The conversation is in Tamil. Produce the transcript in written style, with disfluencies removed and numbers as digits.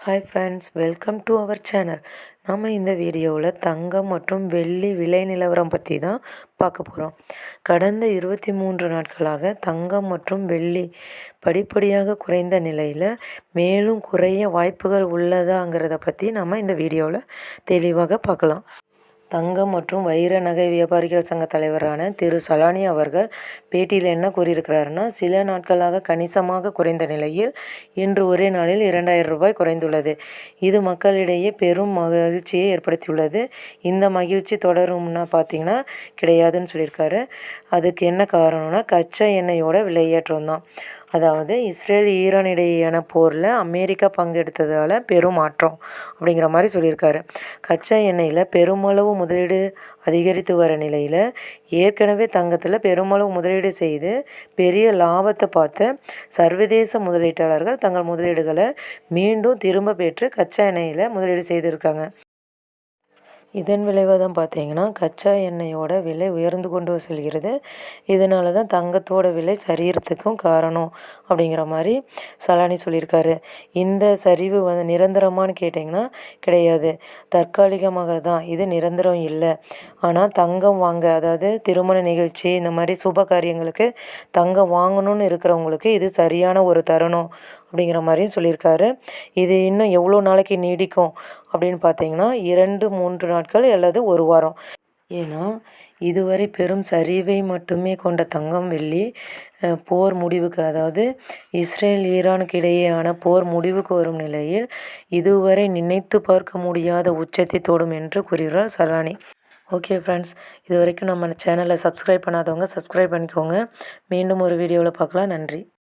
Hi friends, welcome to our channel. நம்ம இந்த வீடியோவில் தங்கம் மற்றும் வெள்ளி விலை நிலவரம் பற்றி தான் பார்க்க போகிறோம். கடந்த 23 நாட்களாக தங்கம் மற்றும் வெள்ளி படிப்படியாக குறைந்த நிலையில் மேலும் குறைய வாய்ப்புகள் உள்ளதாங்கிறத பற்றி நம்ம இந்த வீடியோவில் தெளிவாக பார்க்கலாம். தங்கம் மற்றும் வைர நகை வியாபாரிகள் சங்க தலைவரான திரு சலானி அவர்கள் பேட்டியில் என்ன கூறியிருக்கிறாருன்னா, சில நாட்களாக கணிசமாக குறைந்த நிலையில் இன்று ஒரே நாளில் 2000 ரூபாய் குறைந்துள்ளது. இது மக்களிடையே பெரும் மகிழ்ச்சியை ஏற்படுத்தியுள்ளது. இந்த மகிழ்ச்சி தொடரும்னா பார்த்தீங்கன்னா கிடையாதுன்னு சொல்லியிருக்காரு. அதுக்கு என்ன காரணம்னா, கச்சா எண்ணெயோட விலையேற்றம் தான். அதாவது இஸ்ரேல் ஈரான் இடையேயான போரில் அமெரிக்கா பங்கெடுத்ததால் பெரும் மாற்றம் அப்படிங்கிற மாதிரி சொல்லியிருக்காரு. கச்சா எண்ணெயில் பெருமளவு முதலீடு அதிகரித்து வர நிலையில் ஏற்கனவே தங்கத்தில் பெருமளவு முதலீடு செய்து பெரிய லாபத்தை பார்த்து சர்வதேச முதலீட்டாளர்கள் தங்கள் முதலீடுகளை மீண்டும் திரும்ப பெற்று கச்சா எண்ணெயில் முதலீடு செய்திருக்காங்க. இதன் விளைவாக தான் பார்த்தீங்கன்னா கச்சா எண்ணெயோட விலை உயர்ந்து கொண்டு செல்கிறது. இதனால தான் தங்கத்தோட விலை சரியறதுக்கும் காரணம் அப்படிங்கிற மாதிரி சலானி சொல்லியிருக்காரு. இந்த சரிவு நிரந்தரமானு கேட்டிங்கன்னா கிடையாது, தற்காலிகமாக தான். இது நிரந்தரம் இல்லை. ஆனால் தங்கம் வாங்க, அதாவது திருமண நிகழ்ச்சி இந்த மாதிரி சுப காரியங்களுக்கு தங்கம் வாங்கணும்னு இருக்கிறவங்களுக்கு இது சரியான ஒரு தருணம் அப்படிங்கிற மாதிரியும் சொல்லியிருக்காரு. இது இன்னும் எவ்வளோ நாளைக்கு நீடிக்கும் அப்படின்னு பார்த்தீங்கன்னா 2-3 நாட்கள் அல்லது ஒரு வாரம். ஏன்னா இதுவரை பெரும் சரிவை மட்டுமே கொண்ட தங்கம் வெள்ளி போர் முடிவுக்கு, அதாவது இஸ்ரேல் ஈரானுக்கு இடையேயான போர் முடிவுக்கு வரும் நிலையில் இதுவரை நினைத்து பார்க்க முடியாத உச்சத்தை தொடும் என்று கூறுகிறார் சலானி. ஓகே ஃப்ரெண்ட்ஸ், இது வரைக்கும் நம்ம சேனலை சப்ஸ்கிரைப் பண்ணாதவங்க சப்ஸ்கிரைப் பண்ணிக்கோங்க. மீண்டும் ஒரு வீடியோவில் பார்க்கலாம். நன்றி.